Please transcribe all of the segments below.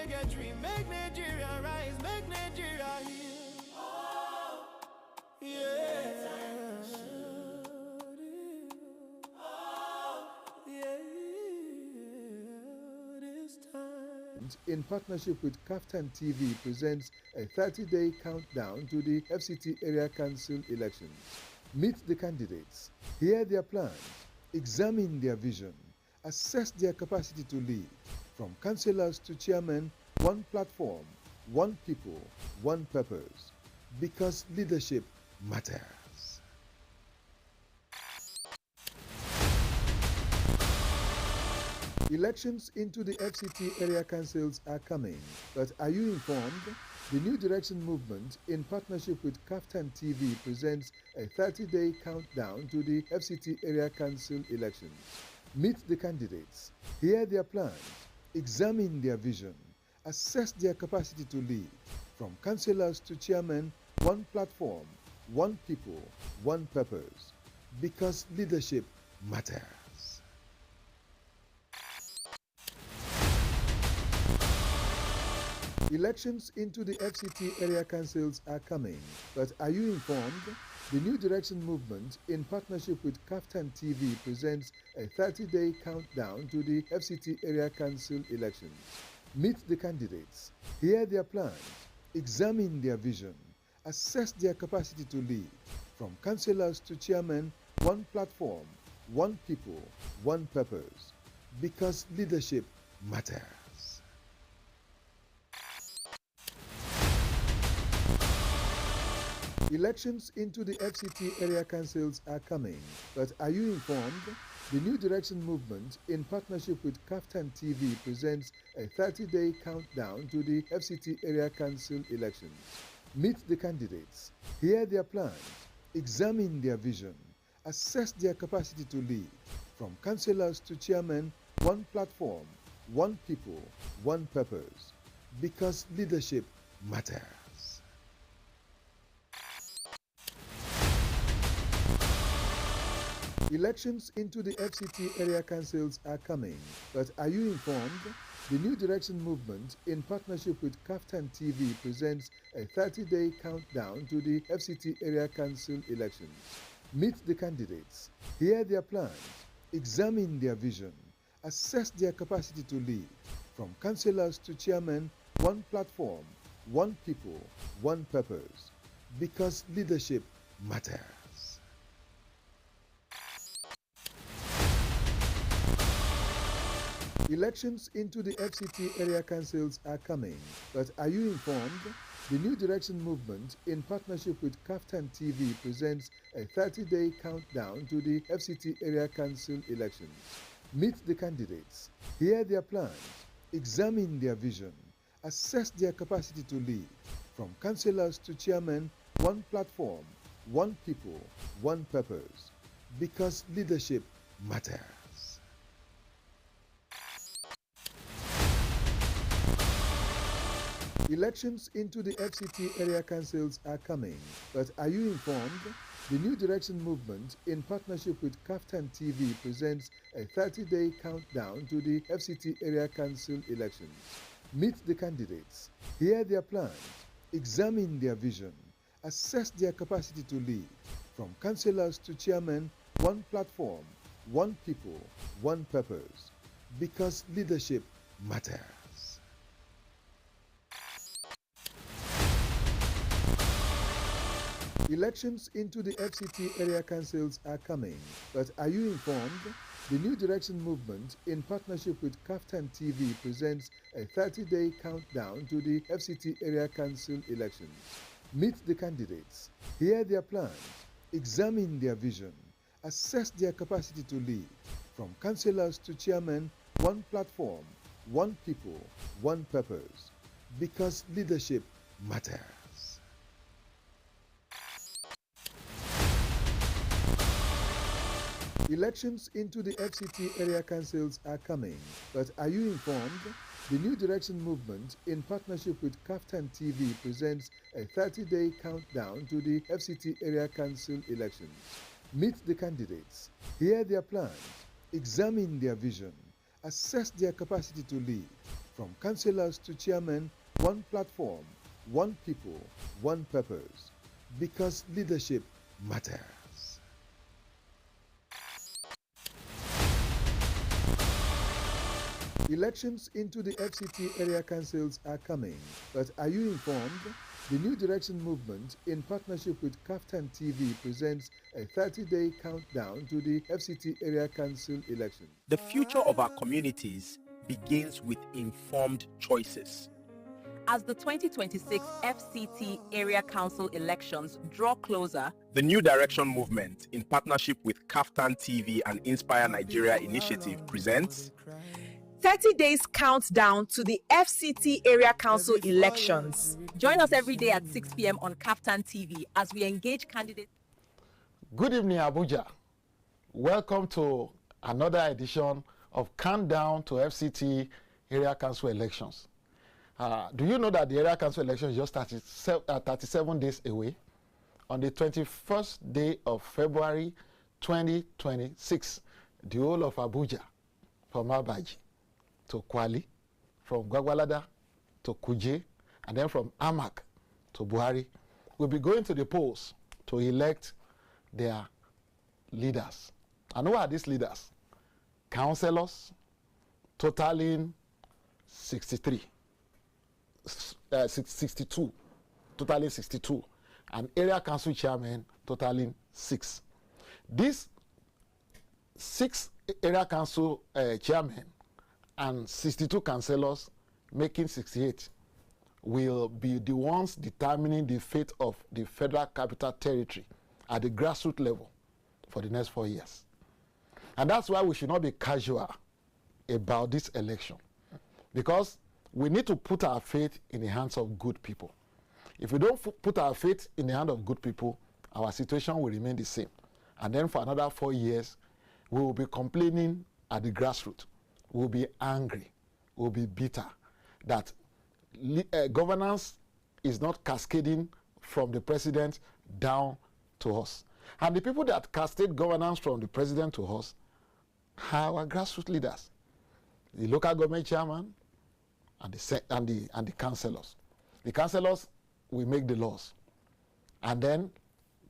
make a dream, make Nigeria rise, make Nigeria heal. Oh, yeah. In partnership with KAFTAN TV presents a 30-day countdown to the FCT Area Council elections. Meet the candidates, hear their plans, examine their vision, assess their capacity to lead. From councillors to chairmen, one platform, one people, one purpose. Because leadership matters. Elections into the FCT area councils are coming, but are you informed? The New Direction Movement, in partnership with KAFTAN TV, presents a 30-day countdown to the FCT area council elections. Meet the candidates, hear their plans, examine their vision, assess their capacity to lead. From councillors to chairmen, one platform, one people, one purpose. Because leadership matters. Elections into the FCT area councils are coming, but are you informed? The New Direction Movement, in partnership with KAFTAN TV, presents a 30-day countdown to the FCT area council elections. Meet the candidates, hear their plans, examine their vision, assess their capacity to lead. From councillors to chairmen, one platform, one people, one purpose. Because leadership matters. Elections into the FCT area councils are coming, but are you informed? The New Direction Movement, in partnership with KAFTAN TV, presents a 30-day countdown to the FCT area council elections. Meet the candidates, hear their plans, examine their vision, assess their capacity to lead. From councillors to chairmen, one platform, one people, one purpose. Because leadership matters. Elections into the FCT area councils are coming, but are you informed? The New Direction Movement, in partnership with KAFTAN TV, presents a 30-day countdown to the FCT area council elections. Meet the candidates, hear their plans, examine their vision, assess their capacity to lead. From councillors to chairmen, one platform, one people, one purpose. Because leadership matters. Elections into the FCT area councils are coming, but are you informed? The New Direction Movement, in partnership with KAFTAN TV, presents a 30-day countdown to the FCT area council elections. Meet the candidates, hear their plans, examine their vision, assess their capacity to lead. From councillors to chairmen, one platform, one people, one purpose. Because leadership matters. Elections into the FCT area councils are coming, but are you informed? The New Direction Movement, in partnership with KAFTAN TV, presents a 30-day countdown to the FCT area council elections. Meet the candidates, hear their plans, examine their vision, assess their capacity to lead. From councillors to chairmen, one platform, one people, one purpose. Because leadership matters. Elections into the FCT area councils are coming, but are you informed? The New Direction Movement, in partnership with KAFTAN TV, presents a 30-day countdown to the FCT area council elections. Meet the candidates, hear their plans, examine their vision, assess their capacity to lead. From councillors to chairmen, one platform, one people, one purpose. Because leadership matters. Elections into the FCT area councils are coming, but are you informed? The New Direction Movement, in partnership with KAFTAN TV, presents a 30-day countdown to the FCT area council elections. Meet the candidates, hear their plans, examine their vision, assess their capacity to lead. From councillors to chairmen, one platform, one people, one purpose. Because leadership matters. Elections into the FCT area councils are coming, but are you informed? The New Direction Movement, in partnership with KAFTAN TV, presents a 30-day countdown to the FCT area council election. The future of our communities begins with informed choices. As the 2026 FCT area council elections draw closer, the New Direction Movement, in partnership with KAFTAN TV and Inspire Nigeria Initiative, presents 30 days countdown to the FCT area council elections. Join us every day at 6 p.m. on KAFTAN TV as we engage candidates. Good evening, Abuja. Welcome to another edition of Countdown to FCT area council elections. Do you know that the area council election is just 37 days away? On the 21st day of February 2026, the whole of Abuja, from Abaji to Kwali, from Gwagwalada to Kuje, and then from AMAC to Buhari, will be going to the polls to elect their leaders. And who are these leaders? Councillors, totaling 62, totaling 62, and area council chairman, totaling 6. These 6 area council chairmen and 62 councillors, making 68, will be the ones determining the fate of the Federal Capital Territory at the grassroots level for the next 4 years. And that's why we should not be casual about this election, because we need to put our faith in the hands of good people. If we don't put our faith in the hands of good people, our situation will remain the same. And then for another 4 years, we will be complaining at the grassroots. We will be angry. We will be bitter that governance is not cascading from the president down to us. And the people that cascade governance from the president to us are our grassroots leaders, the local government chairman and the councillors. The councillors will make the laws. And then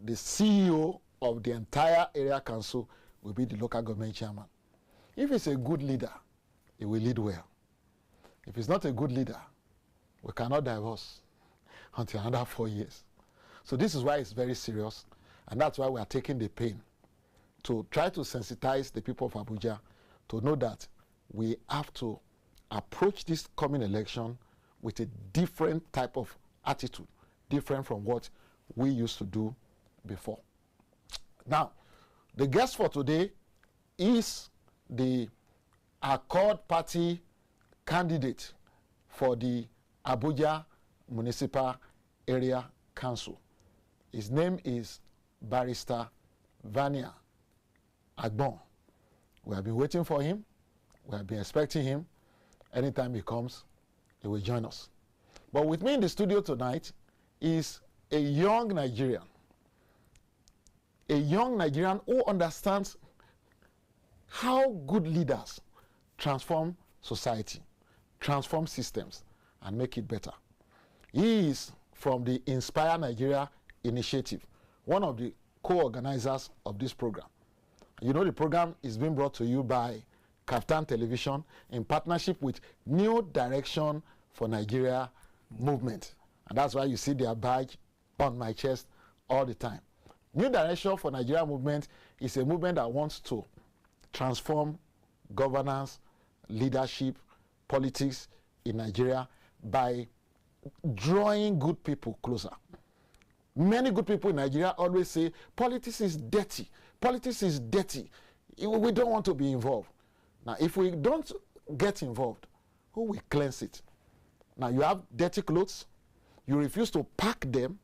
the CEO of the entire area council will be the local government chairman. If he's a good leader, he will lead well. If he's not a good leader, we cannot divorce until another 4 years. So this is why it's very serious, and that's why we are taking the pain to try to sensitize the people of Abuja to know that we have to approach this coming election with a different type of attitude, different from what we used to do before. Now, the guest for today is the Accord Party candidate for the Abuja Municipal Area Council. His name is Barrister VANIAH AGBON. We have been waiting for him. We have been expecting him. Anytime he comes, he will join us. But with me in the studio tonight is a young Nigerian who understands how good leaders transform society, transform systems, and make it better. He is from the Inspire Nigeria Initiative, one of the co-organizers of this program. You know, the program is being brought to you by KAFTAN Television in partnership with New Direction for Nigeria Movement. And that's why you see their badge on my chest all the time. New Direction for Nigeria Movement is a movement that wants to transform governance, leadership, politics in Nigeria by drawing good people closer. Many good people in Nigeria always say, politics is dirty. Politics is dirty. We don't want to be involved. Now, if we don't get involved, who will cleanse it? Now, you have dirty clothes. You refuse to pack them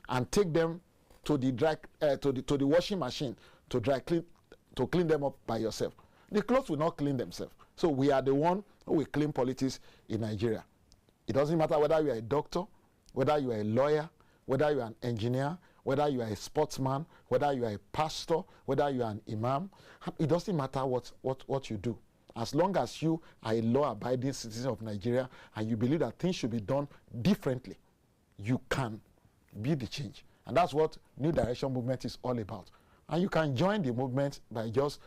and take them to the washing machine to clean them up by yourself. The clothes will not clean themselves. So we are the one who will clean politics in Nigeria. It doesn't matter whether you are a doctor, whether you are a lawyer, whether you are an engineer, whether you are a sportsman, whether you are a pastor, whether you are an imam. It doesn't matter what you do. As long as you are a law-abiding citizen of Nigeria and you believe that things should be done differently, you can be the change. And that's what New Direction Movement is all about. And you can join the movement by just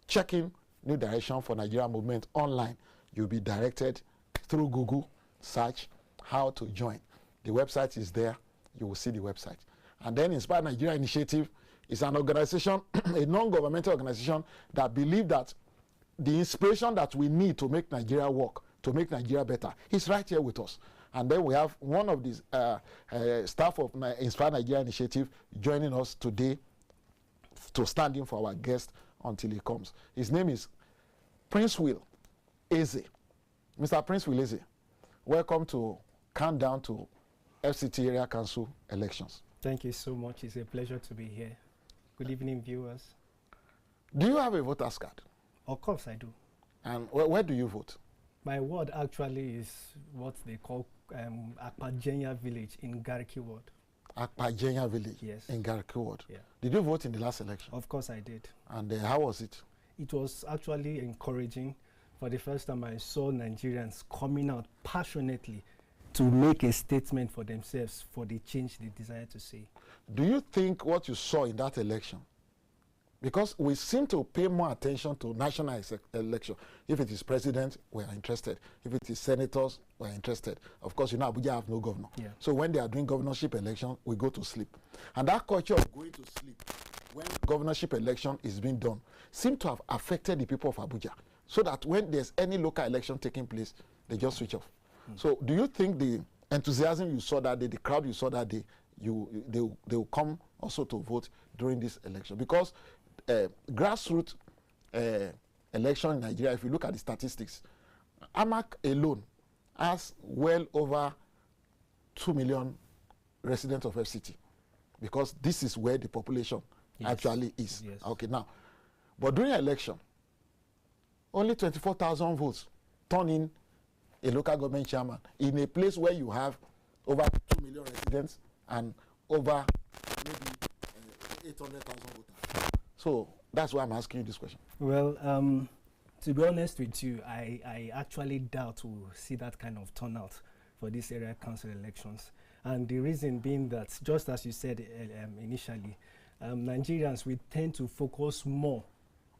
checking New Direction for Nigeria Movement online. You'll be directed through Google search how to join. The website is there. You will see the website. And then Inspire Nigeria Initiative is an organization, a non-governmental organization that believes that the inspiration that we need to make Nigeria work, to make Nigeria better, is right here with us. And then we have one of the staff of Inspire Nigeria Initiative joining us today to stand in for our guest until he comes. His name is Prince Will Eze. Mr. Prince Will Eze, welcome to Countdown to FCT Area Council Elections. Thank you so much. It's a pleasure to be here. Good evening, viewers. Do you have a voter's card? Of course I do. And where do you vote? My ward actually is what they call Akpajenya village in Garki ward. Akpajenya village, yes, in Garki ward. Yeah. Did you vote in the last election? Of course I did. And how was it? It was actually encouraging. For the first time I saw Nigerians coming out passionately to make a statement for themselves for the change they desire to see. Do you think what you saw in that election, because we seem to pay more attention to national election. If it is president, we are interested. If it is senators, we are interested. Of course, you know, Abuja have no governor. Yeah. So when they are doing governorship election, we go to sleep. And that culture of going to sleep when governorship election is being done seems to have affected the people of Abuja. So that when there's any local election taking place, they just switch off. So do you think the enthusiasm you saw that day, the crowd you saw that day, they will come also to vote during this election? Because grassroots election in Nigeria, if you look at the statistics, AMAC alone has well over 2 million residents of FCT, because this is where the population actually is. Yes. Okay, now, but during election, only 24,000 votes turn in a local government chairman in a place where you have over 2 million residents and over maybe 800,000 voters. So that's why I'm asking you this question. Well, to be honest with you, I actually doubt to see that kind of turnout for these area council elections. And the reason being that, just as you said initially, Nigerians, we tend to focus more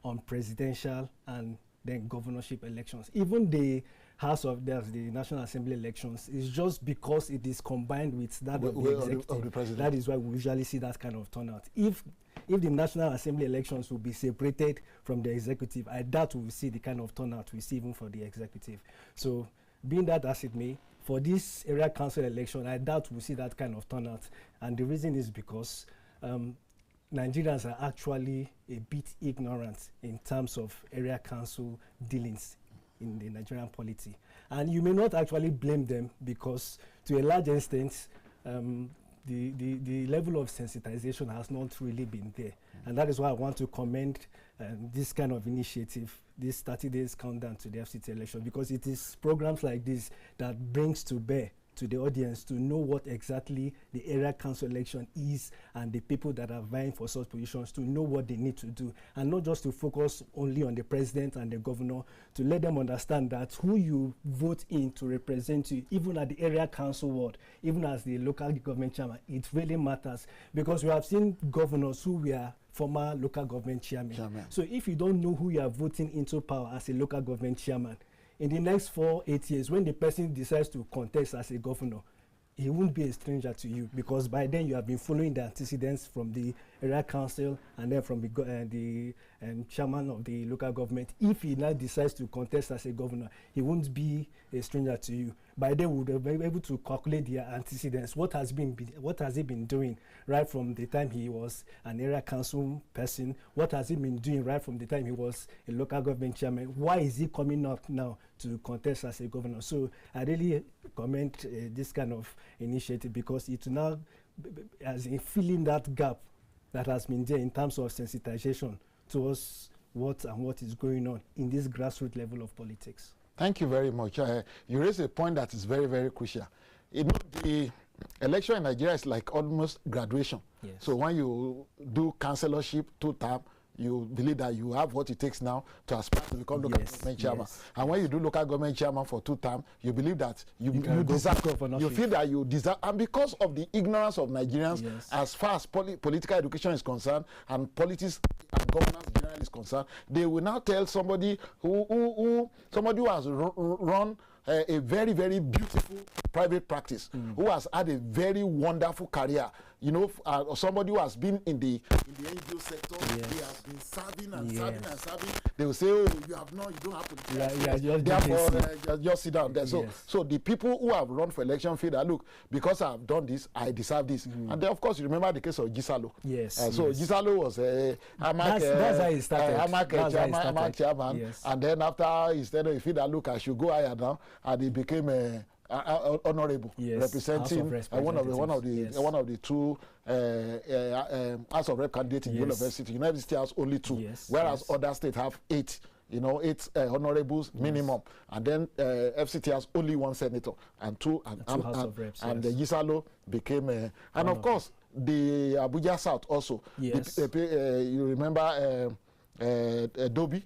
on presidential and then governorship elections. Even the House of the National Assembly elections is just because it is combined with that of the executive. Of the president. That is why we usually see that kind of turnout. If the National Assembly elections will be separated from the executive, I doubt we will see the kind of turnout we see even for the executive. So, being that as it may, for this area council election, I doubt we'll see that kind of turnout. And the reason is because Nigerians are actually a bit ignorant in terms of area council dealings in the Nigerian polity. And you may not actually blame them, because to a large extent, the level of sensitization has not really been there. And that is why I want to commend this kind of initiative, this 30 days countdown to the FCT election, because it is programs like this that brings to bear to the audience to know what exactly the area council election is, and the people that are vying for such positions to know what they need to do, and not just to focus only on the president and the governor, to let them understand that who you vote in to represent you, even at the area council ward, even as the local government chairman, it really matters, because we have seen governors who were former local government chairman. So if you don't know who you are voting into power as a local government chairman, in the next 4-8 years, when the person decides to contest as a governor, he won't be a stranger to you, because by then you have been following the antecedents from the area council and then from the chairman of the local government. If he now decides to contest as a governor, he won't be a stranger to you. By then, we would be able to calculate the antecedents. What has he been doing right from the time he was an area council person? What has he been doing right from the time he was a local government chairman? Why is he coming up now to contest as a governor? So I really commend this kind of initiative, because it now as in filling that gap that has been there in terms of sensitization towards what is going on in this grassroots level of politics. Thank you very much. You raise a point that is very, very crucial. You know, the election in Nigeria is like almost graduation. Yes. So when you do councillorship 2 term, you believe that you have what it takes now to aspire to become local government chairman. And when you do local government chairman for 2 terms, you believe that you deserve, you feel that you deserve, and because of the ignorance of Nigerians as far as political education is concerned and politics and governance generally is concerned, they will now tell somebody who has run a very, very beautiful private practice, who has had a very wonderful career, you know, somebody who has been in the NGO sector, he has been serving and serving and serving. They will say, oh, you don't have to. Therefore, just sit down there. So the people who have run for election feel that, look, because I have done this, I deserve this. And then, of course, you remember the case of Gisalo. Gisalo was a AMAC chairman, and then after he said, he feel that, look, I should go higher now, and he became a honorable, representing one of the 2 House of Rep candidates in university. United States has only 2, whereas other states have 8. You know, 8 honorables minimum, and then FCT has only 1 senator and 2 House of Reps. And the Gisalo became and of course the Abuja South also. You remember Dobi.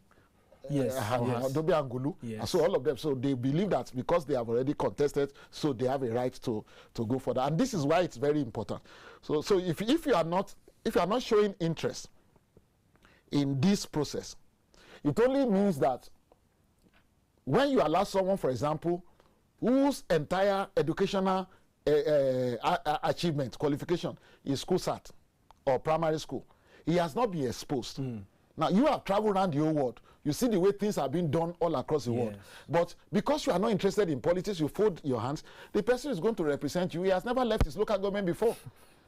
Dobi and Gulu. And so all of them, so they believe that because they have already contested, so they have a right to go for that. And this is why it's very important. So if you are not showing interest in this process, it only means that when you allow someone, for example, whose entire educational achievement, qualification is school sat or primary school, he has not been exposed. Now, you have traveled around the whole world. You see the way things are being done all across the world. But because you are not interested in politics, you fold your hands, the person is going to represent you. He has never left his local government before.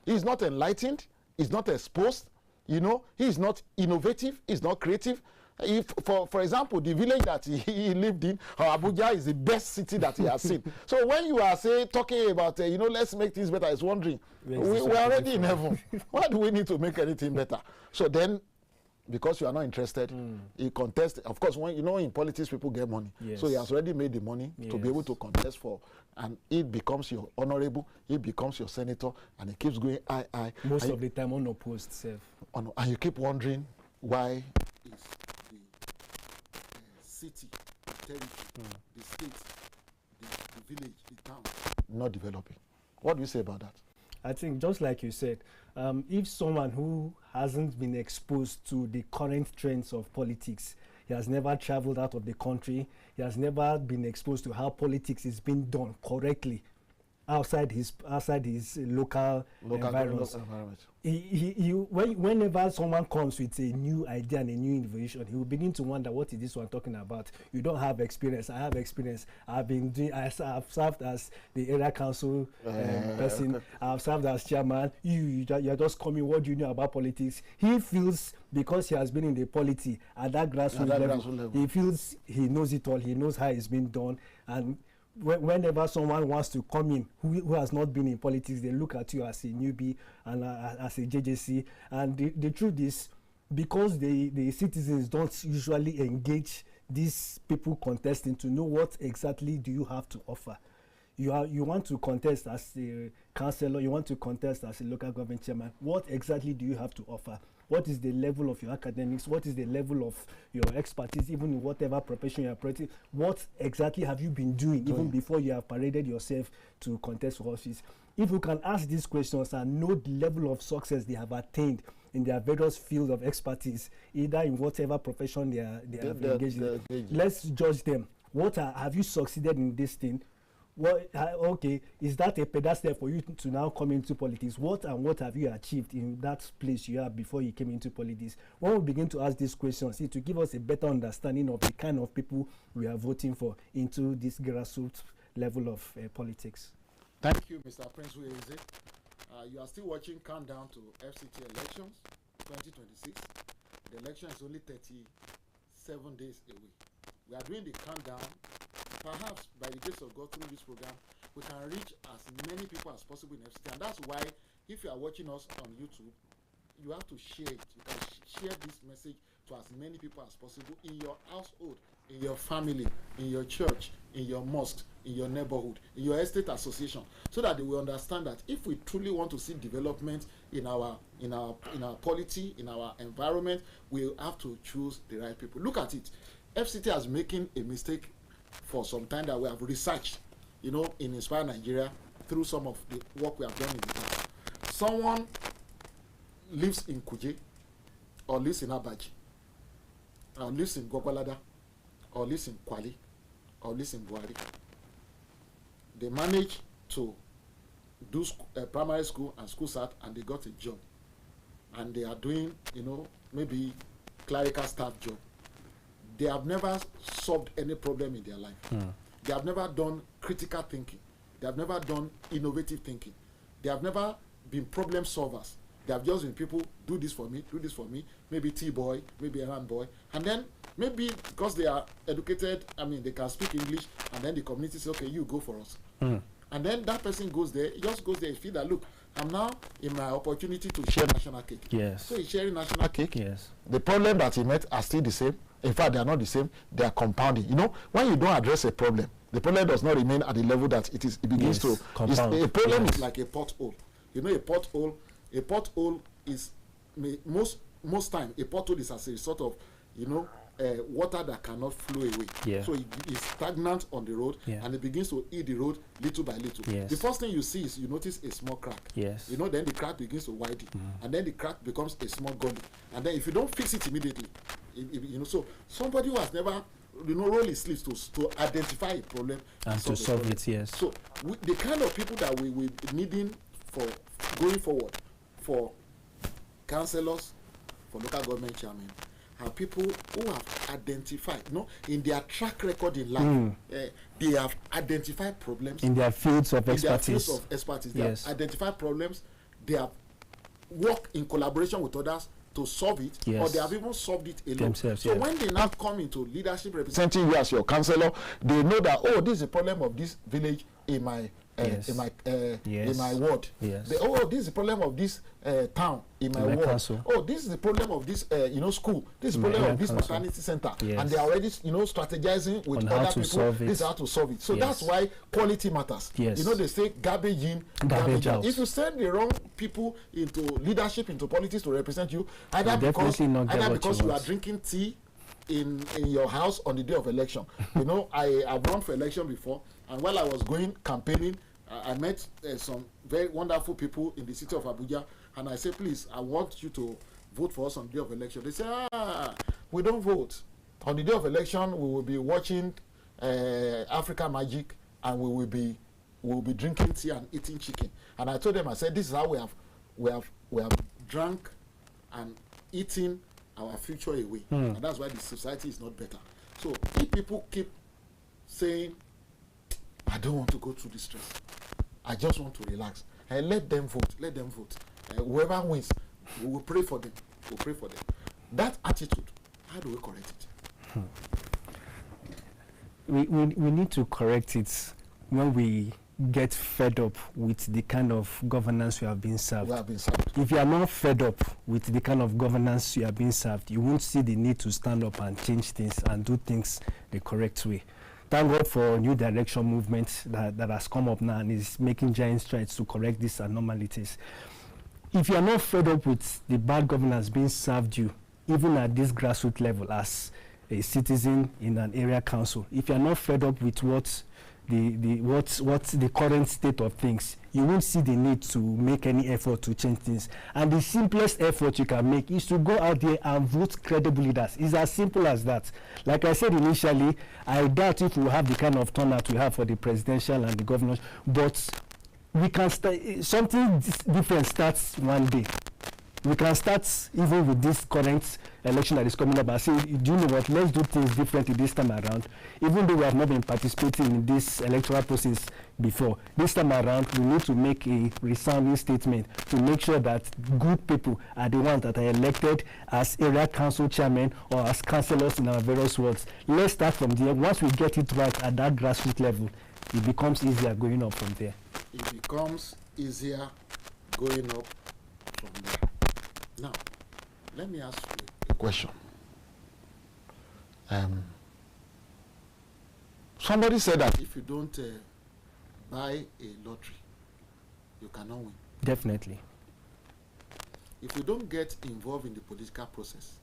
He is not enlightened. He is not exposed. You know, he is not innovative. He is not creative. If, for example, the village that he lived in, Abuja, is the best city that he has seen. So when you are talking about, let's make things better, he's wondering, we're already in heaven. Why do we need to make anything better? So then, because you are not interested, he contests. Of course, when in politics, people get money. So he has already made the money to be able to contest for, and it becomes your honorable, it becomes your senator, and it keeps going high. Most of the time unopposed, self. And you keep wondering why is the city, territory, the state, the village, the town not developing. What do you say about that? I think just like you said, if someone who hasn't been exposed to the current trends of politics, he has never traveled out of the country, he has never been exposed to how politics is being done correctly outside his local environment. Whenever someone comes with a new idea and a new innovation, he will begin to wonder, what is this one talking about? You don't have experience. I have experience. I've served as the area council person. I've served as chairman. You're just coming. What do you know about politics? He feels, because he has been in the polity at that grassroots level, he feels he knows it all. He knows how it's been done. And whenever someone wants to come in who has not been in politics, they look at you as a newbie and as a JJC. And the truth is, because the citizens don't usually engage these people contesting to know what exactly do you have to offer. You want to contest as a councillor, you want to contest as a local government chairman. What exactly do you have to offer? What is the level of your academics? What is the level of your expertise, even in whatever profession you are practicing? What exactly have you been doing even before you have paraded yourself to contest for office? If you can ask these questions and know the level of success they have attained in their various fields of expertise, either in whatever profession they are engaged in, let's judge them. Have you succeeded in this thing? Okay, is that a pedestal for you to now come into politics? What have you achieved in that place you are before you came into politics? When we begin to ask these questions, it will give us a better understanding of the kind of people we are voting for into this grassroots level of politics. Thank you, Mr. Prince Ueze. You are still watching Countdown to FCT Elections 2026. The election is only 37 days away. We are doing the countdown. Perhaps by the grace of God, through this program, we can reach as many people as possible in FCT. And that's why, if you are watching us on YouTube, you have to share it. You can share this message to as many people as possible in your household, in your family, in your church, in your mosque, in your neighborhood, in your estate association, so that they will understand that if we truly want to see development in our polity, in our environment, we have to choose the right people. Look at it. FCT has making a mistake for some time that we have researched, you know, in Inspire Nigeria through some of the work we have done in the past. Someone lives in Kuje, or lives in Abaji, or lives in Gogolada, or lives in Kwali, or lives in Buhari. They manage to do primary school and school start, and they got a job, and they are doing, you know, maybe clerical staff job. They have never solved any problem in their life. They have never done critical thinking. They have never done innovative thinking. They have never been problem solvers. They have just been people, do this for me, maybe T-boy, maybe Iran boy, and then maybe because they are educated, I mean, they can speak English, and then the community says, okay, you go for us. And then that person goes there, he just goes there, he feel that, look, I'm now in my opportunity to share national cake. Yes. So he's sharing national cake. Yes. The problem that he met are still the same. In fact, they are not the same. They are compounding. You know, when you don't address a problem, the problem does not remain at the level that it is. It begins to compound. A problem is like a pothole. You know, a pothole is most time a pothole is as a sort of, you know, water that cannot flow away. Yeah. So it is stagnant on the road, and it begins to eat the road little by little. Yes. The first thing you see is you notice a small crack. Yes. You know, then the crack begins to widen, and then the crack becomes a small gully. And then if you don't fix it immediately, you know, so somebody who has never, you know, roll his sleeves to identify a problem and to solve it. Yes. So the kind of people that we needing for going forward, for councillors, for local government chairmen, are people who have identified, you know, in their track record in life, they have identified problems in their fields of expertise. They have identified problems. They have worked in collaboration with others to solve it, or they have even solved it alone. Themselves, so when they now come into leadership, representing you as your councillor, they know that, oh, this is a problem of this village in my in my ward. Yes. This is the problem of this town in my ward. Council. Oh, this is the problem of this you know, school. This is the problem of this maternity center. Yes. And they are already, you know, strategizing with on other people. This is how to solve it. So that's why quality matters. Yes. You know, they say garbage in, garbage out. If you send the wrong people into leadership, into politics to represent you, either because you are drinking tea in your house on the day of election. You know, I've run for election before, and while I was going campaigning, I met some very wonderful people in the city of Abuja, and I said, please, I want you to vote for us on the day of election. They say, we don't vote. On the day of election, we will be watching Africa Magic, and we will be drinking tea and eating chicken. And I told them, I said, this is how we have drunk and eaten our future away. And that's why the society is not better. So if people keep saying, I don't want to go through this stress, I just want to relax, and let them vote. Whoever wins, we will pray for them. That attitude, how do we correct it? We need to correct it when we get fed up with the kind of governance we have been served. If you are not fed up with the kind of governance you have been served, you won't see the need to stand up and change things and do things the correct way. Thank God for New Direction movement that has come up now and is making giant strides to correct these anomalies. If you are not fed up with the bad governance being served you, even at this grassroots level as a citizen in an area council, if you are not fed up with what's the current state of things, you won't see the need to make any effort to change things. And the simplest effort you can make is to go out there and vote credible leaders. It's as simple as that. Like I said initially, I doubt if we have the kind of turnout we have for the presidential and the governors, but we can start, something different starts one day. We can start even with this current election that is coming up and say, do you know what, let's do things differently this time around. Even though we have not been participating in this electoral process before, this time around we need to make a resounding statement to make sure that good people are the ones that are elected as area council chairmen or as councillors in our various wards. Let's start from there. Once we get it right at that grassroots level, it becomes easier going up from there. It becomes easier going up from there. Now, let me ask you a question. Somebody said that if you don't buy a lottery, you cannot win. Definitely. if we don't get involved in the political process,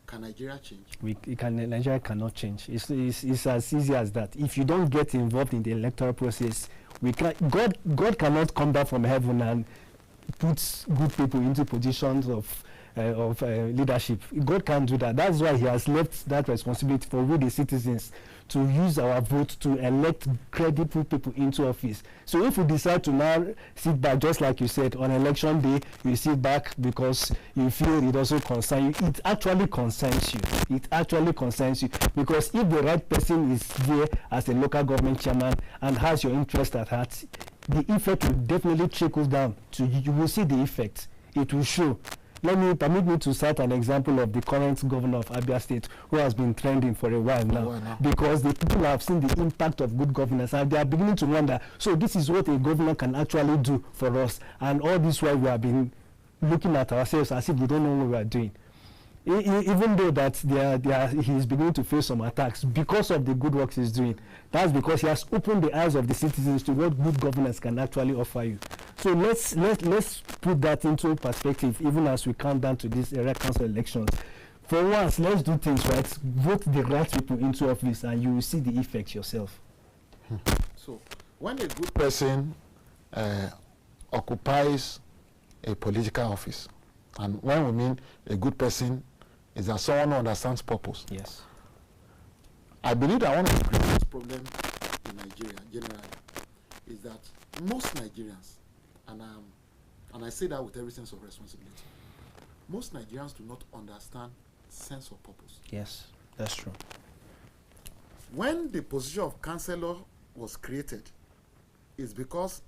can Nigeria change? Nigeria cannot change. It's as easy as that. If you don't get involved in the electoral process, God cannot come down from heaven and put good people into positions of leadership. God can't do that. That's why he has left that responsibility for we the citizens to use our vote to elect credible people into office. So if we decide to now sit back, just like you said, on election day, you sit back because you feel it also concerns you, it actually concerns you. It actually concerns you, because if the right person is there as a local government chairman and has your interest at heart, the effect will definitely trickle down to you. You will see the effect. It will show. Permit me to cite an example of the current governor of Abia State, who has been trending for a while now, because the people have seen the impact of good governance and they are beginning to wonder, so this is what a governor can actually do for us. And all this while we have been looking at ourselves as if we don't know what we are doing. Even though that he is beginning to face some attacks because of the good work he's doing, that's because he has opened the eyes of the citizens to what good governance can actually offer you. So let's put that into perspective, even as we count down to these area council elections. For once, let's do things right. Vote the right people into office, and you will see the effects yourself. So, when a good person occupies a political office, and when we mean a good person, is that someone who understands purpose. Yes. I believe that one of the greatest problems in Nigeria generally is that most Nigerians, and I say that with every sense of responsibility, most Nigerians do not understand sense of purpose. Yes, that's true. When the position of councillor was created, it's because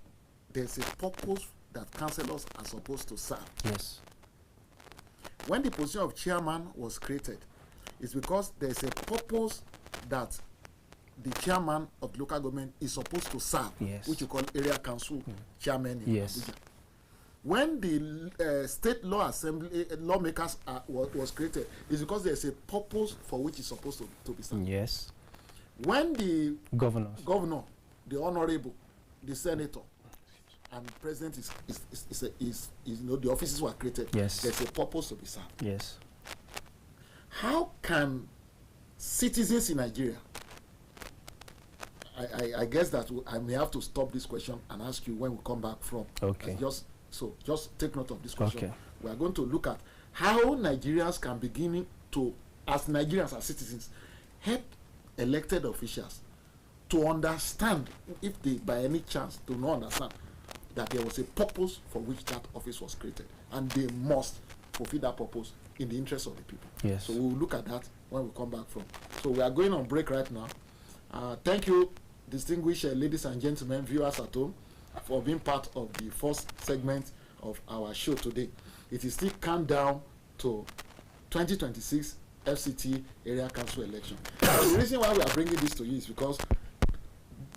there's a purpose that councillors are supposed to serve. Yes. When the position of chairman was created, it's because there's a purpose that the chairman of the local government is supposed to serve, yes, which you call area council chairman in yes, Abuja. When the state law assembly lawmakers was created, it's because there's a purpose for which it's supposed to be served. Yes. When the governor, the honorable, the senator, and president is the offices were created. Yes. There's a purpose to be served. Yes. How can citizens in Nigeria, I guess that I may have to stop this question and ask you when we come back from. Okay. Just take note of this question. Okay. We are going to look at how Nigerians can begin to, as Nigerians, as citizens, help elected officials to understand, if they by any chance do not understand, that there was a purpose for which that office was created, and they must fulfill that purpose in the interest of the people. Yes. So we will look at that when we come back from. So we are going on break right now. Thank you, distinguished ladies and gentlemen, viewers at home, for being part of the first segment of our show today. It is still countdown to 2026 FCT area council election. The reason why we are bringing this to you is because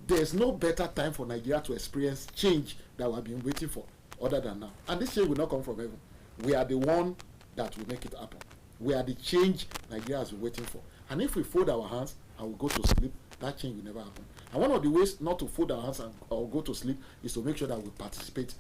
there's no better time for Nigeria to experience change that we have been waiting for other than now. And this change will not come from heaven. We are the one that will make it happen. We are the change Nigeria has been waiting for. And if we fold our hands and we go to sleep, that change will never happen. And one of the ways not to fold our hands or go to sleep is to make sure that we participate.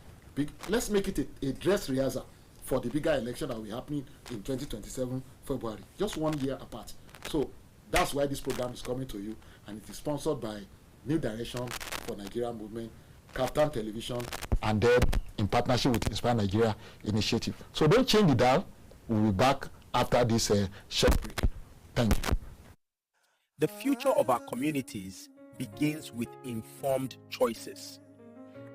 Let's make it a dress rehearsal for the bigger election that will be happening in 2027 February, just 1 year apart. So that's why this program is coming to you, and it is sponsored by New Direction for Nigeria Movement, KAFTAN Television, and then in partnership with Inspire Nigeria Initiative. So don't change the dial. We'll be back after this short break. Thank you. The future of our communities begins with informed choices.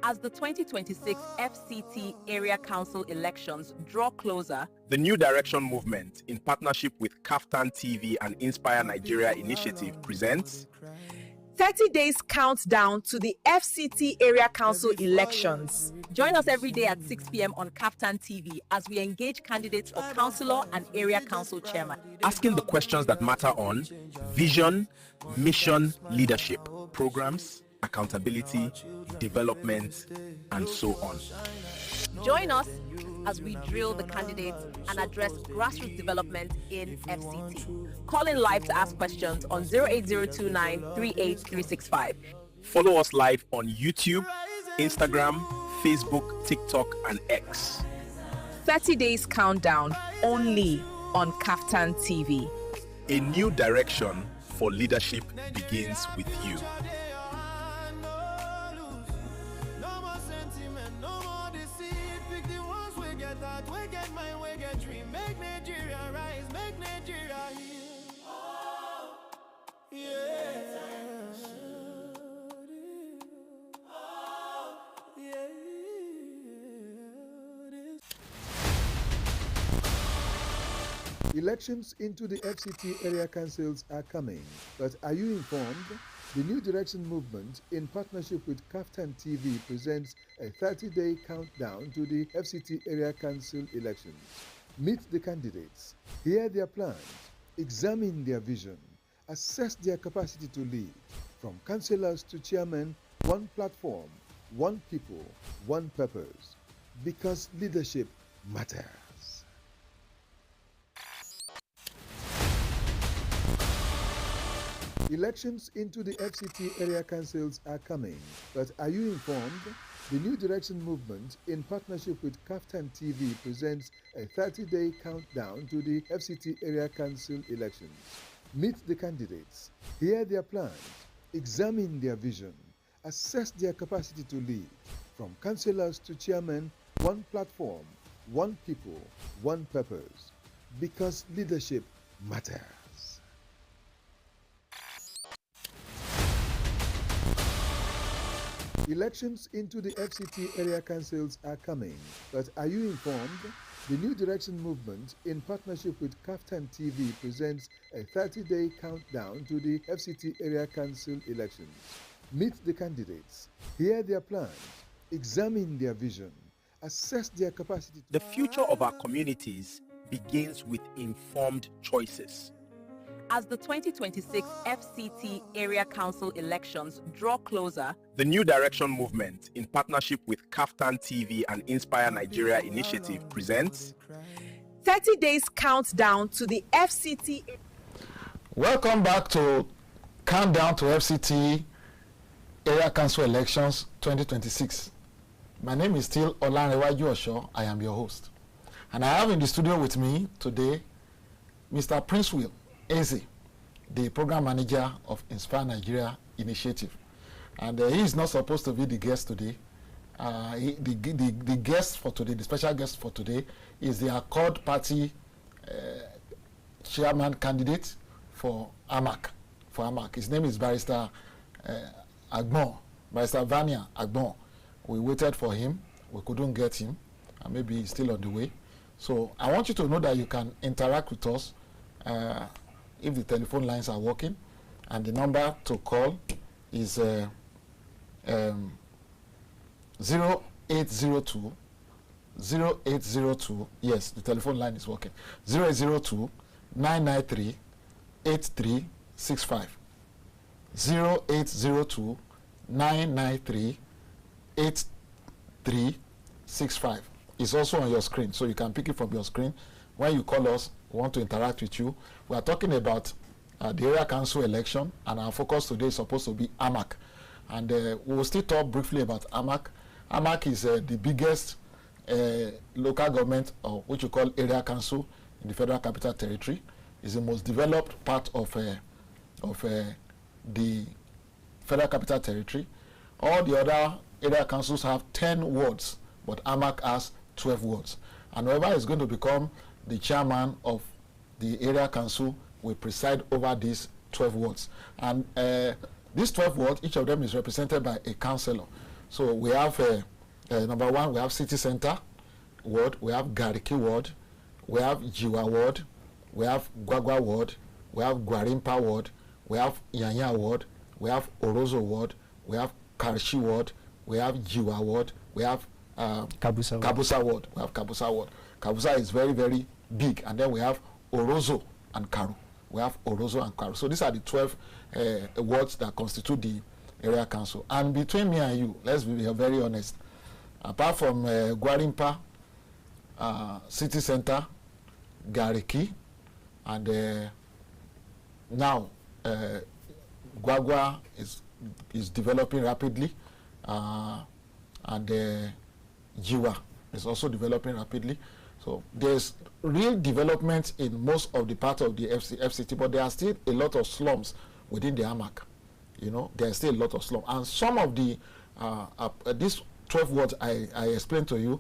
As the 2026 FCT Area Council elections draw closer, the New Direction Movement, in partnership with KAFTAN TV and Inspire Nigeria Initiative, presents 30 days countdown to the FCT Area Council elections. Join us every day at 6 p.m. on KAFTAN TV as we engage candidates for councillor and area council chairman, asking the questions that matter on vision, mission, leadership, programs, accountability, development, and so on. Join us as we drill the candidates and address grassroots development in FCT. Call in live to ask questions on 08029 38365. Follow us live on YouTube, Instagram, Facebook, TikTok, and X. 30 days countdown only on KAFTAN TV. A new direction for leadership begins with you. No more sentiment, no more deceit. Pick the ones we get that, we get mine, we get dream. Make Nigeria rise, make Nigeria heal. Oh, yeah. Oh, yeah. Elections into the FCT area councils are coming, but are you informed? The New Direction Movement, in partnership with KAFTAN TV, presents a 30-day countdown to the FCT area council elections. Meet the candidates, hear their plans, examine their vision, assess their capacity to lead. From councillors to chairmen, one platform, one people, one purpose. Because leadership matters. Elections into the FCT area councils are coming, but are you informed? The New Direction Movement, in partnership with KAFTAN TV, presents a 30-day countdown to the FCT area council elections. Meet the candidates, hear their plans, examine their vision, assess their capacity to lead. From councillors to chairmen, one platform, one people, one purpose. Because leadership matters. Elections into the FCT area councils are coming, but are you informed? The New Direction Movement, in partnership with KAFTAN TV, presents a 30-day countdown to the FCT area council elections. Meet the candidates, hear their plans, examine their vision, assess their capacity. The future of our communities begins with informed choices. As the 2026 FCT Area Council elections draw closer, The New Direction Movement, in partnership with KAFTAN TV and Inspire Nigeria Initiative, presents 30 days countdown to the FCT. Welcome back to Countdown to FCT Area Council Elections 2026. My name is still OLANREWAJU OSHO. I am your host. And I have in the studio with me today Mr. Prince Will Eze, the program manager of Inspire Nigeria Initiative. And he is not supposed to be the guest today. The guest for today, the special guest for today, is the Accord Party chairman candidate for AMAC. His name is Barrister AGBON, Barrister VANIAH AGBON. We waited for him. We couldn't get him. And maybe he's still on the way. So I want you to know that you can interact with us if the telephone lines are working. And the number to call is 0802 0802. Yes, the telephone line is working. 0802 993 8365. 0802 993 8365. It's also on your screen, so you can pick it from your screen. When you call us, we want to interact with you. We are talking about the area council election, and our focus today is supposed to be AMAC. And we will still talk briefly about AMAC. AMAC is the biggest local government, or what you call area council, in the Federal Capital Territory. It's the most developed part of the Federal Capital Territory. All the other area councils have 10 wards, but AMAC has 12 wards. And whoever is going to become the chairman of the area council will preside over these 12 wards. And these 12 wards, each of them is represented by a councillor. So we have, number one, we have City Center ward, we have Gariki ward, we have Jiwa ward, we have Gwagwa ward, we have Gwarimpa ward, we have Yanya ward, we have Orozo ward, we have Karshi ward, we have Jiwa ward, we have Kabusa ward. We have Kabusa ward. Kabusa is very, very big. And then we have Orozo and Karu. We have Orozo and Karu. So these are the 12 wards that constitute the area council. And between me and you, let's be very honest, apart from Gwarimpa, City Center, Gariki, and now Gwagwa is developing rapidly, and Jiwa is also developing rapidly. So there's real development in most of the part of the FCT, but there are still a lot of slums within the AMAC. You know, there's still a lot of slums. And some of the, these 12 wards I explained to you,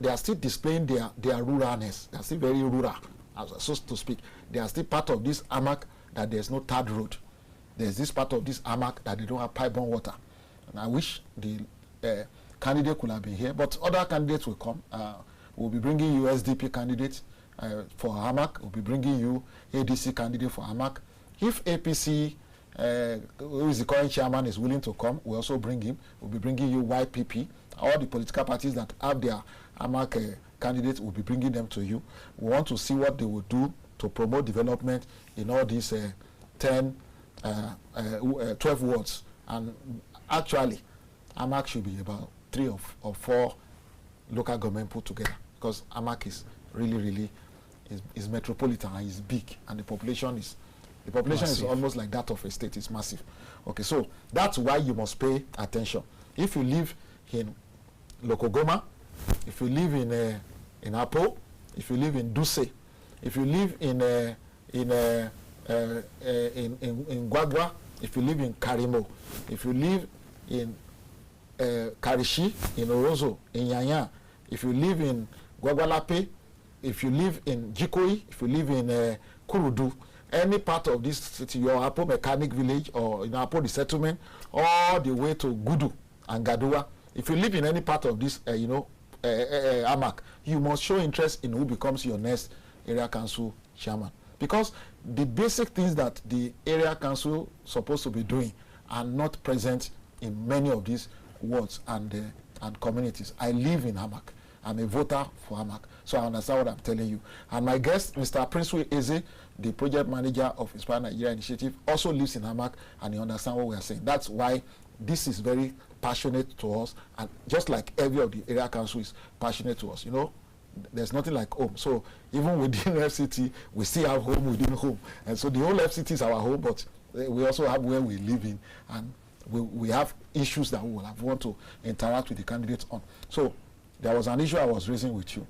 they are still displaying their ruralness. They are still very rural, so to speak. They are still part of this AMAC that there's no third road. There's this part of this AMAC that they don't have pipe-borne water. And I wish the candidate could have been here, but other candidates will come. We'll be bringing you SDP candidates for AMAC. We'll be bringing you ADC candidate for AMAC. If APC, who is the current chairman, is willing to come, we'll also bring him. We'll be bringing you YPP. All the political parties that have their AMAC candidates, will be bringing them to you. We want to see what they will do to promote development in all these 12 wards. And actually, AMAC should be about 3 or 4 local government put together, because AMAC is really is metropolitan and is big, and the population is almost like that of a state. It's massive. Okay, so that's why you must pay attention. If you live in Lokogoma, if you live in Apo, if you live in Duse, if you live in Gwagwa, if you live in Karimo, if you live in Karishi, in Orozo, in Yanya, if you live in Gwagwalape, if you live in Jikoi, if you live in Kurudu, any part of this city, your Apo Mechanic Village or in Apo the settlement, all the way to Gudu and Gadua, if you live in any part of this, AMAC, you must show interest in who becomes your next area council chairman. Because the basic things that the area council supposed to be doing are not present in many of these wards and communities. I live in AMAC. I'm a voter for AMAC, so I understand what I'm telling you. And my guest, Mr. Prince Eze, the project manager of Inspire Nigeria Initiative, also lives in AMAC, and he understands what we are saying. That's why this is very passionate to us, and just like every of the area council is passionate to us. You know, there's nothing like home. So even within FCT, we still have home within home. And so the whole FCT is our home, but we also have where we live in, and we have issues that we will have want to interact with the candidates on. So there was an issue I was raising with you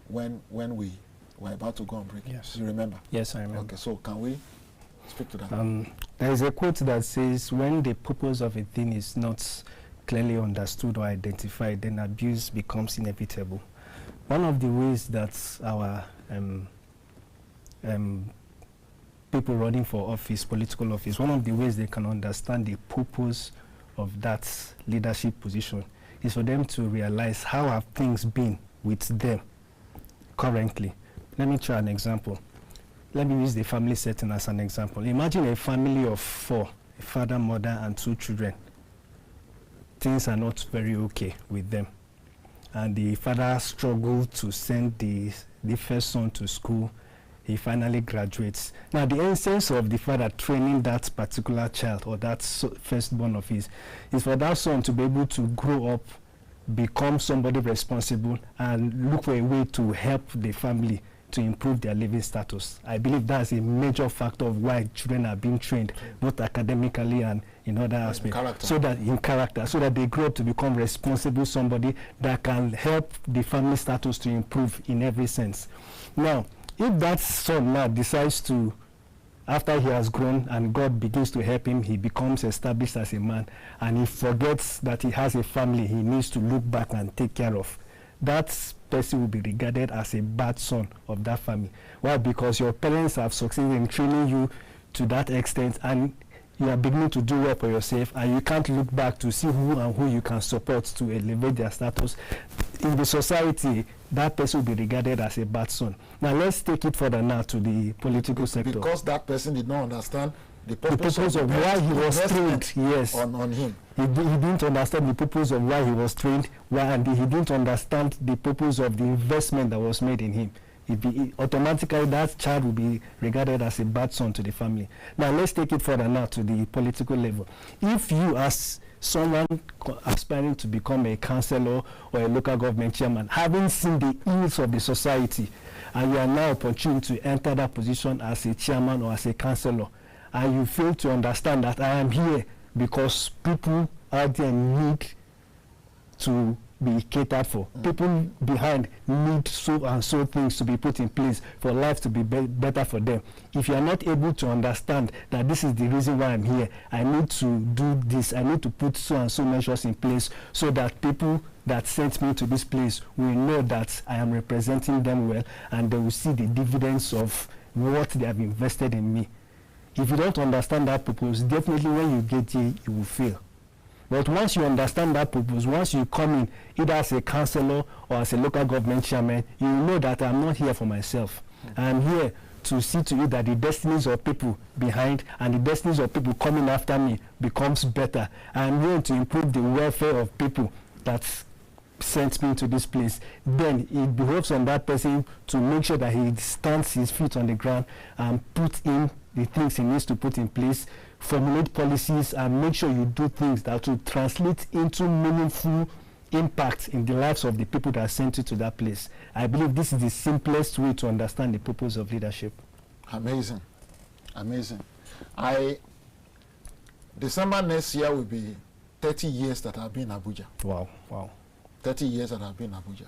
when we were about to go on break. Yes. You remember? Yes, I remember. Okay, so can we speak to that? There is a quote that says, when the purpose of a thing is not clearly understood or identified, then abuse becomes inevitable. One of the ways that our people running for office, political office, one of the ways they can understand the purpose of that leadership position is for them to realize how have things been with them currently. Let me try an example. Let me use the family setting as an example. Imagine a family of 4, a father, mother, and 2 children. Things are not very okay with them. And the father struggled to send the first son to school. He finally graduates. Now, the essence of the father training that particular child or that firstborn of his is for that son to be able to grow up, become somebody responsible, and look for a way to help the family to improve their living status. I believe that's a major factor of why children are being trained, both academically and in other aspects, so that they grow up to become responsible somebody that can help the family status to improve in every sense. Now, if that son now decides to, after he has grown and God begins to help him, he becomes established as a man, and he forgets that he has a family he needs to look back and take care of, that person will be regarded as a bad son of that family. Why? Because your parents have succeeded in training you to that extent, and you are beginning to do well for yourself, and you can't look back to see who you can support to elevate their status. In the society, that person will be regarded as a bad son. Now let's take it further now to the political sector. Because that person did not understand the purpose of why he was trained. Yes. On him. He didn't understand the purpose of why he was trained, and he didn't understand the purpose of the investment that was made in him. Automatically that child will be regarded as a bad son to the family. Now let's take it further now to the political level. If you, as someone aspiring to become a councillor or a local government chairman, having seen the ills of the society, and you are now opportune to enter that position as a chairman or as a councillor, and you fail to understand that I am here because people out there need to be catered for. People behind need so and so things to be put in place for life to be better for them. If you are not able to understand that this is the reason why I'm here, I need to do this, I need to put so and so measures in place so that people that sent me to this place will know that I am representing them well, and they will see the dividends of what they have invested in me. If you don't understand that purpose, definitely when you get here, you will fail. But once you understand that purpose, once you come in, either as a councillor or as a local government chairman, you will know that I'm not here for myself. I'm here to see to it that the destinies of people behind and the destinies of people coming after me becomes better. I'm here to improve the welfare of people that sent me to this place. Then it behoves on that person to make sure that he stands his feet on the ground and put in the things he needs to put in place, formulate policies, and make sure you do things that will translate into meaningful impact in the lives of the people that sent you to that place. I believe this is the simplest way to understand the purpose of leadership. Amazing. Amazing. December next year will be 30 years that I've been in Abuja. Wow, wow. 30 years that I've been in Abuja.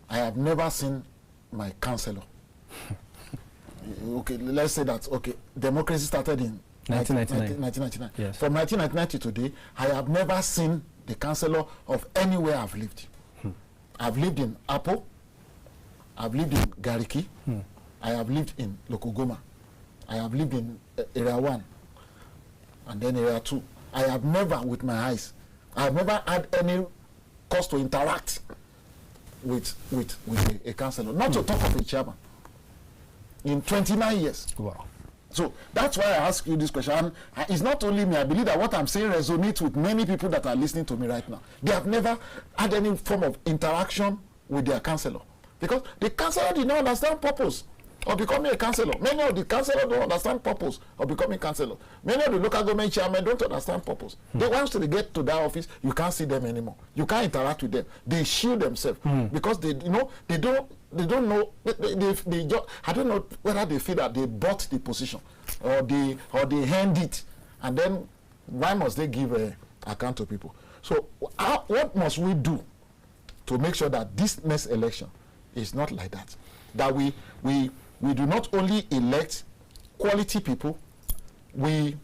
I have never seen my councillor. Okay, let's say that, okay, democracy started in 1999. Yes. From 1999 to today, I have never seen the councillor of anywhere I've lived. I've lived in Apo, I've lived in Gariki, I have lived in Lokogoma, I have lived in Area 1, and then Area 2. I have never, with my eyes, I have never had any cause to interact with a councillor, not to talk of a chairman. In 29 years. Wow. So that's why I ask you this question. And it's not only me. I believe that what I'm saying resonates with many people that are listening to me right now. They have never had any form of interaction with their councillor, because the councillor did not understand purpose of becoming a councillor. Many of the councillors don't understand purpose of becoming councillor. Many of the local government chairmen don't understand purpose. They once they get to that office, you can't see them anymore. You can't interact with them. They shield themselves because they don't know. They just, I don't know whether they feel that they bought the position or they hand it, and then why must they give an account to people? So what must we do to make sure that this next election is not like that? That we do not only elect quality people, we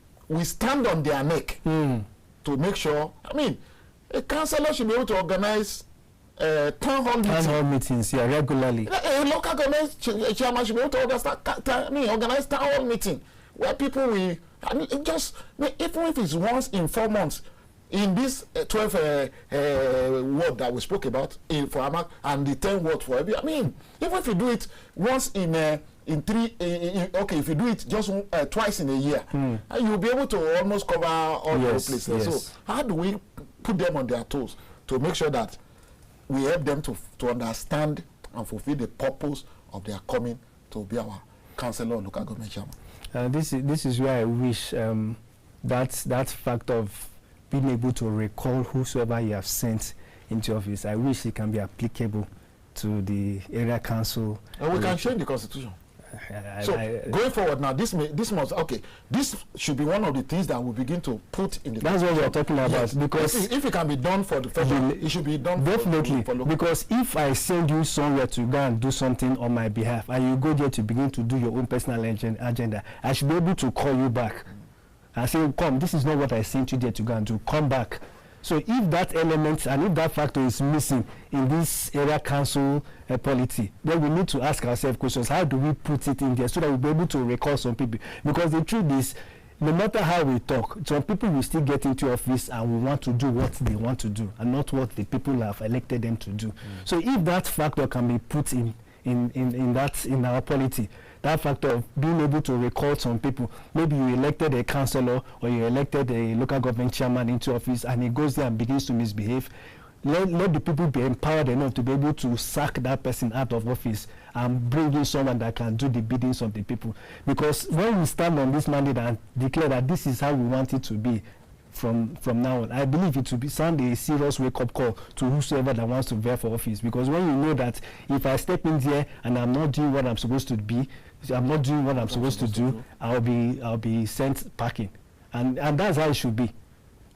stand on their neck to make sure. I mean, a councillor should be able to organize town hall meetings, yeah, regularly. A local government chairman should be able to organize town hall meeting where people will, even if it's once in 4 months, in this 12 word that we spoke about for AMAC and the 10 word for every, I mean, even if you do it once in 3, okay, if you do it just twice in a year, you'll be able to almost cover all those places. Yes. So how do we put them on their toes to make sure that we help them to understand and fulfill the purpose of their coming to be our councillor or local government chairman? This is where I wish that fact of being able to recall whosoever you have sent into office, I wish it can be applicable to the area council. And we can change the constitution. Going forward now, this should be one of the things that we begin to put in the. That's what we are talking about. Yes. Because if it can be done for the federal, it should be done definitely. For because if I send you somewhere to go and do something on my behalf, and you go there to begin to do your own personal agenda, I should be able to call you back and say, "Come, this is not what I sent you there to go and do. Come back." So if that element and if that factor is missing in this area council polity, then we need to ask ourselves questions. How do we put it in there so that we'll be able to recall some people? Because the truth is, no matter how we talk, some people will still get into office and will want to do what they want to do and not what the people have elected them to do. So if that factor can be put in our polity, that factor of being able to recall some people, maybe you elected a councillor or you elected a local government chairman into office and he goes there and begins to misbehave, let the people be empowered enough to be able to sack that person out of office and bring in someone that can do the biddings of the people. Because when we stand on this mandate and declare that this is how we want it to be from now on, I believe it will sound a serious wake-up call to whosoever that wants to vie for office. Because when you know that if I step in there and I'm not doing what I'm supposed to be, I'm not doing what I'm supposed to do, I'll be sent packing. And that's how it should be.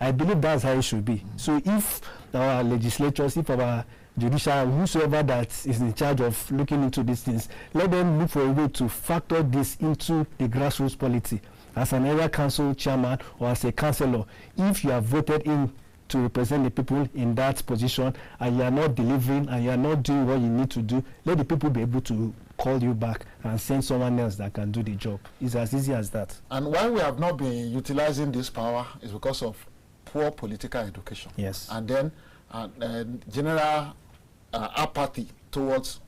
I believe that's how it should be. So if our legislatures, if our judicial, whosoever that is in charge of looking into these things, let them look for a way to factor this into the grassroots polity. As an area council chairman or as a councillor, if you are voted in to represent the people in that position and you are not delivering and you are not doing what you need to do, let the people be able to call you back and send someone else that can do the job. It's as easy as that. And why we have not been utilizing this power is because of poor political education. Yes. And then general apathy towards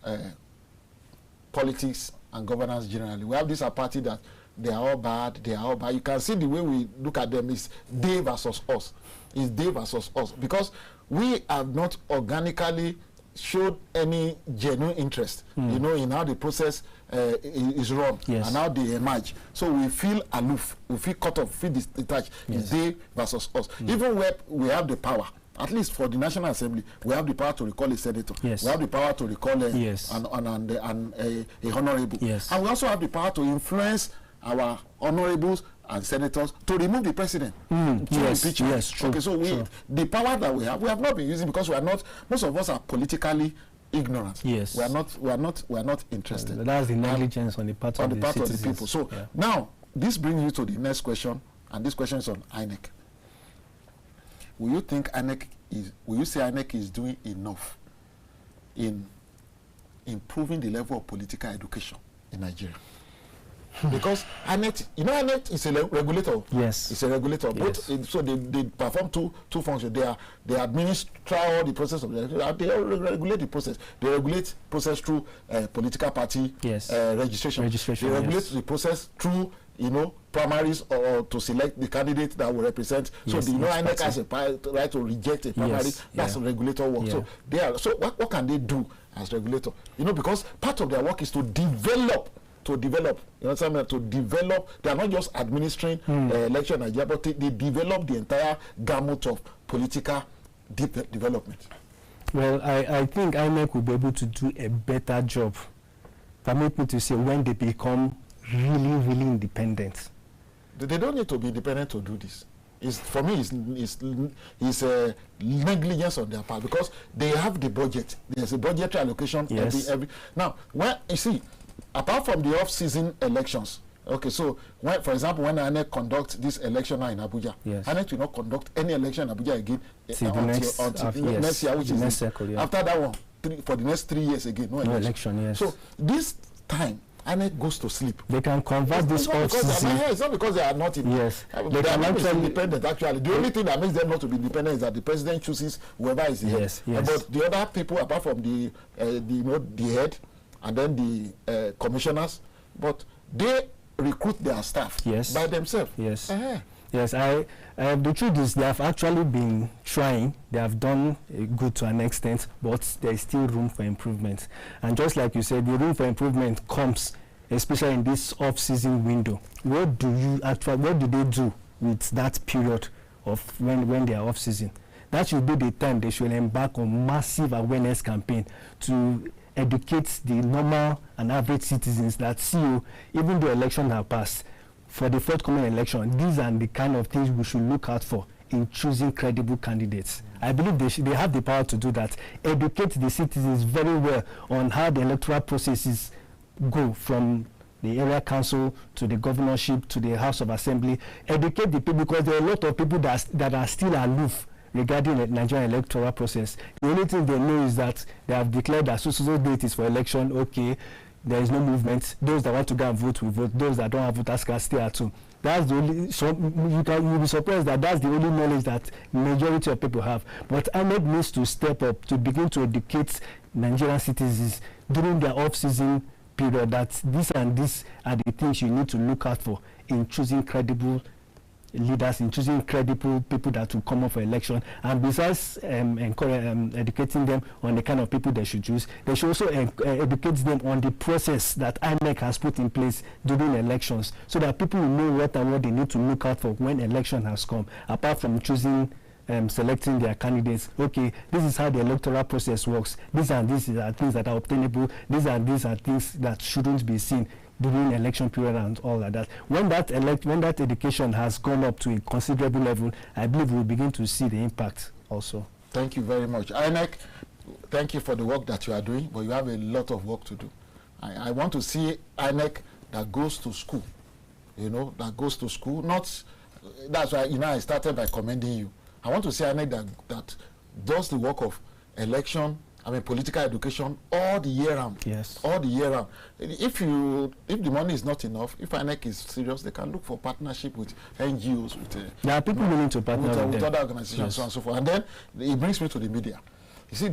politics and governance generally. We have this apathy that they are all bad, they are all bad. You can see the way we look at them is they versus us. It's they versus us. Because we have not organically showed any genuine interest, you know, in how the process is run and how they emerge. So we feel aloof, we feel cut off, feel detached. It's they versus us. Even where we have the power, at least for the National Assembly, we have the power to recall a senator. We have the power to recall a honorable. And we also have the power to influence our honorables and senators to remove the president. Okay, so the power that we have not been using because we are not. Most of us are politically ignorant. We are not interested. That's the negligence on the part of the people. So now this brings you to the next question, and this question is on INEC. Will you think INEC is? Will you say INEC is doing enough in improving the level of political education in Nigeria? Because INEC, you know, INEC is a regulator. Yes, it's a regulator. Both, so they perform two functions. They administer all the process of the election. They regulate the process. They regulate process through political party registration. They regulate the process through, you know, primaries or to select the candidate that will represent. So the INEC has a right to reject a primary. That's a regulator work. So they are. So what can they do as regulator? You know, because part of their work is to develop. You know, to develop. They are not just administering election in Nigeria, but they develop the entire gamut of political development. Well, I think INEC will be able to do a better job. Permit me to say, when they become really independent. They don't need to be independent to do this. For me, it's negligence on their part because they have the budget. There's a budgetary allocation every. Now, when you see. Apart from the off-season elections, okay, so for example, when INEC conducts this election now in Abuja, INEC will not conduct any election in Abuja again until next year, which is next cycle, after that one, for the next 3 years again, no election. So this time, INEC goes to sleep. They can convert this off-season. It's not because they are not in. They are not independent. Actually, the only thing that makes them not to be independent is that the president chooses whoever is the head. But the other people, apart from the head. And then the commissioners, but they recruit their staff by themselves. The truth is they have actually been trying. They have done good to an extent, but there is still room for improvement. And just like you said, the room for improvement comes, especially in this off-season window. What do they do with that period of when they are off-season? That should be the time they should embark on massive awareness campaign to educate the normal and average citizens that even though elections have passed, for the forthcoming election, these are the kind of things we should look out for in choosing credible candidates. I believe they have the power to do that. Educate the citizens very well on how the electoral processes go from the area council to the governorship to the House of Assembly. Educate the people because there are a lot of people that are still aloof regarding the Nigerian electoral process. The only thing they know is that they have declared that so date is for election. Okay, there is no movement. Those that want to go and vote will vote. Those that don't have voters can stay at home. That's the only. So you'll be surprised that that's the only knowledge that majority of people have. But INEC needs to step up to begin to educate Nigerian citizens during their off-season period that this and this are the things you need to look out for in choosing credible leaders, in choosing credible people that will come up for election. And besides educating them on the kind of people they should choose, they should also educate them on the process that INEC has put in place during elections so that people will know what they need to look out for when election has come, apart from choosing selecting their candidates. Okay, this is how the electoral process works. These are things that are obtainable. These are things that shouldn't be seen during election period and all like that. When that education has gone up to a considerable level, I believe we'll begin to see the impact also. Thank you very much. INEC, thank you for the work that you are doing, but you have a lot of work to do. I want to see INEC that goes to school, that goes to school. That's why, I started by commending you. I want to see INEC that does the work of election, political education all the year round. Yes. All the year round. If the money is not enough, if INEC is serious, they can look for partnership with NGOs, there are people willing to partner with other organizations, yes, so on and so forth. And then it brings me to the media. You see,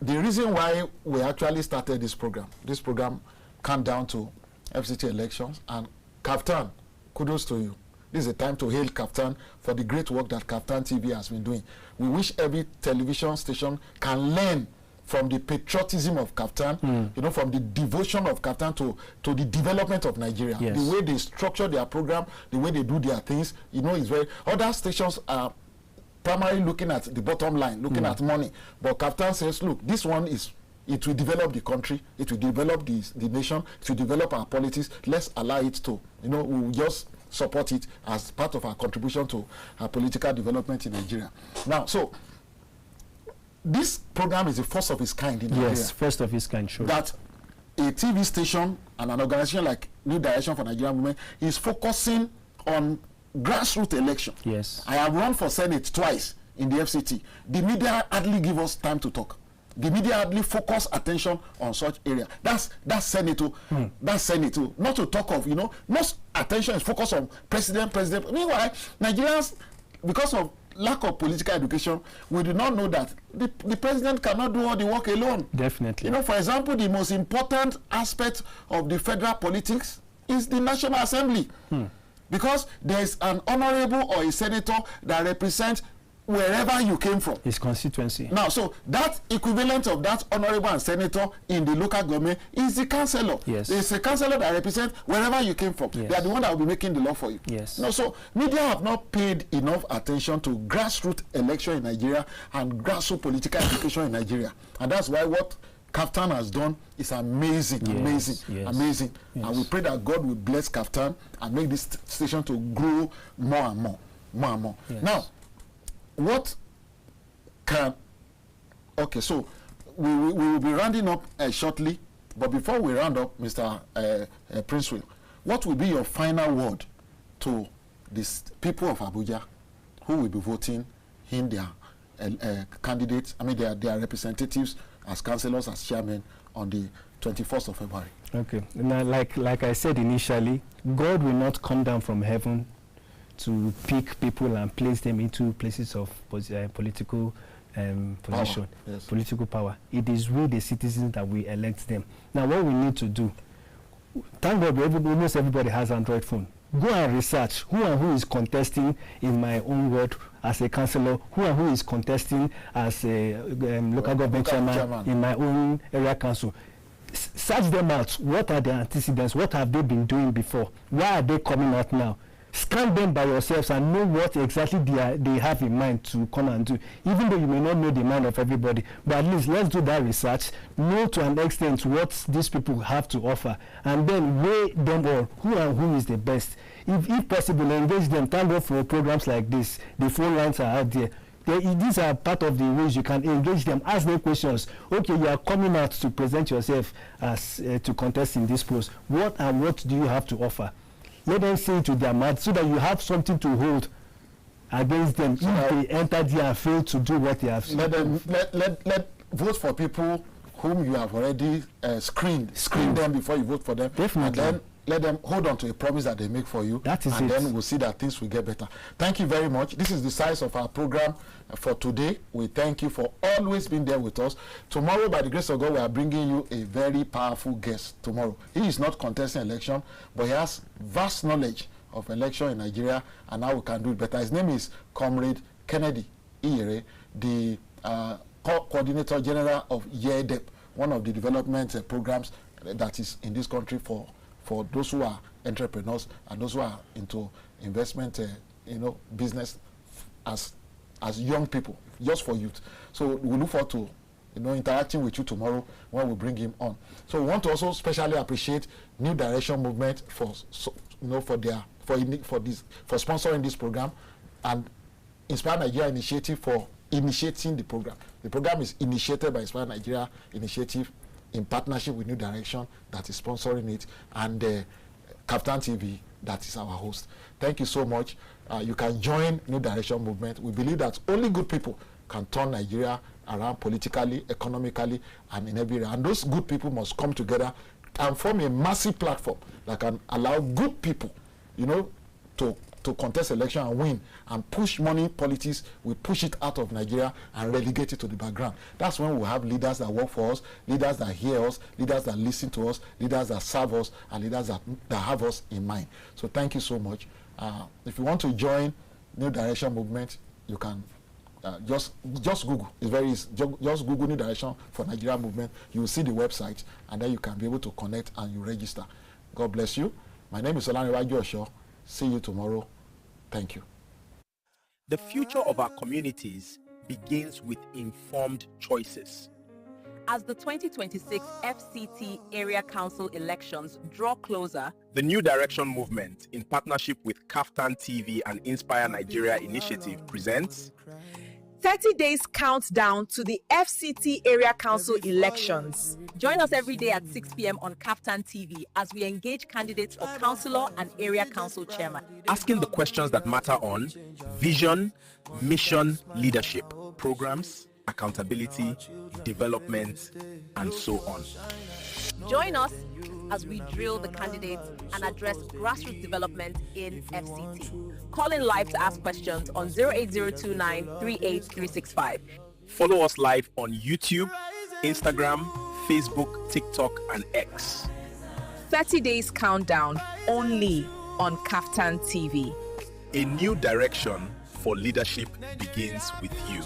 the reason why we actually started this program came down to FCT elections, and KAFTAN, kudos to you. This is a time to hail KAFTAN for the great work that KAFTAN TV has been doing. We wish every television station can learn from the patriotism of KAFTAN, from the devotion of KAFTAN to the development of Nigeria. Yes. The way they structure their program, the way they do their things, is very... Other stations are primarily looking at the bottom line, looking at money. But KAFTAN says, look, this one it will develop the country, it will develop the nation, it will develop our politics. Let's allow it to. We will just support it as part of our contribution to our political development in Nigeria. Now, so this program is the first of its kind in Nigeria. Yes, first of its kind, sure. That a TV station and an organization like New Direction for Nigerian Women is focusing on grassroots election. Yes. I have run for Senate twice in the FCT. The media hardly give us time to talk. The media hardly focus attention on such area. That's Senate. That's Senate. Not to talk of, most attention is focused on president. Meanwhile, Nigerians, because of lack of political education, we do not know that the president cannot do all the work alone. Definitely. For example, the most important aspect of the federal politics is the National Assembly. Because there is an honorable or a senator that represents wherever you came from. His constituency. Now, so that equivalent of that honorable and senator in the local government is the councillor. Yes. It's a councillor that represents wherever you came from. Yes. They are the one that will be making the law for you. Yes. No, so media have not paid enough attention to grassroots election in Nigeria and grassroots political education in Nigeria. And that's why what KAFTAN has done is amazing, yes. amazing. Yes. And we pray that God will bless KAFTAN and make this station to grow more and more. Yes. Now, what can... Okay, so we will be rounding up shortly, but before we round up, Mr. Prince Will, what will be your final word to these people of Abuja who will be voting in their candidates, their representatives as councillors, as chairmen on the 21st of February? Okay, now like I said initially, God will not come down from heaven to pick people and place them into places of political position, yes. Political power. It is we, the citizens, that we elect them. Now, what we need to do, thank God, almost everybody has an Android phone. Go and research who and who is contesting in my own ward as a councillor, who and who is contesting as a local government chairman in my own area council. Search them out. What are their antecedents? What have they been doing before? Why are they coming out now? Scan them by yourselves and know what exactly they have in mind to come and do. Even though you may not know the mind of everybody, but at least let's do that research, know to an extent what these people have to offer, and then weigh them all, who and who is the best. If possible, engage them. Thank God for programs like this. The phone lines are out there. These are part of the ways you can engage them. Ask them questions. Okay, you are coming out to present yourself as to contest in this post. What and what do you have to offer? Let them say it to their mouth so that you have something to hold against them so if they enter there and fail to do what they have. Let vote for people whom you have already screened. Screen them before you vote for them. Definitely. And then let them hold on to a promise that they make for you. That is and it. then we'll see that things will get better. Thank you very much. This is the size of our program for today. We thank you for always being there with us. Tomorrow, by the grace of God, we are bringing you a very powerful guest tomorrow. He is not contesting election, but he has vast knowledge of election in Nigeria and how we can do it better. His name is Comrade Kennedy Iyere, the Coordinator General of YEDEP, one of the development programs that is in this country for those who are entrepreneurs and those who are into investment, business as young people, just for youth. So we look forward to interacting with you tomorrow when we bring him on. So we want to also specially appreciate New Direction Movement for sponsoring this program, and Inspire Nigeria initiative for initiating the program. The program is initiated by Inspire Nigeria Initiative in partnership with New Direction, that is sponsoring it, and KAFTAN TV, that is our host. Thank you so much. You can join New Direction movement. We believe that only good people can turn Nigeria around politically, economically, and in every area. And those good people must come together and form a massive platform that can allow good people, you know, to contest election and win, and push money politics. We push it out of Nigeria and relegate it to the background. That's when we have leaders that work for us, leaders that hear us, leaders that listen to us, leaders that serve us, and leaders that have us in mind. So thank you so much. If you want to join New Direction movement, you can just Google. It's very easy. Just Google New Direction for Nigeria movement. You will see the website, and then you can be able to connect and you register. God bless you. My name is OLANREWAJU OSHO. See you tomorrow. Thank you. The future of our communities begins with informed choices. As the 2026 FCT Area Council elections draw closer, The New Direction movement, in partnership with KAFTAN TV and Inspire Nigeria Initiative, presents 30 days countdown to the FCT Area Council elections. Join us every day at 6 p.m. on KAFTAN TV as we engage candidates for councillor and area council chairman. asking the questions that matter on vision, mission, leadership, programs, accountability, development, and so on. Join us as we drill the candidates and address grassroots development in FCT. Call in live to ask questions on 08029 38365. Follow us live on YouTube, Instagram, Facebook, TikTok, and X. 30 days countdown only on KAFTAN TV. A new direction for leadership begins with you.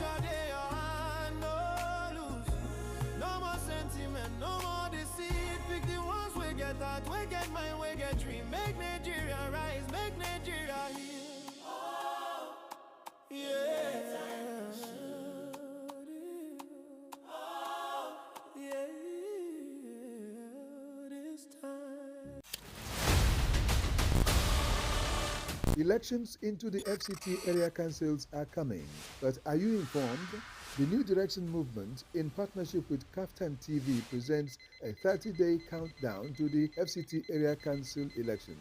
No more sentiment, no more deceit. Pick the ones we get that, we get mine, we get dream. Make Nigeria rise, make Nigeria heal. Oh, yeah. Oh, yeah. This time. Elections into the FCT area councils are coming, but are you informed? The New Direction movement, in partnership with KAFTAN TV, presents a 30-day countdown to the FCT area council elections.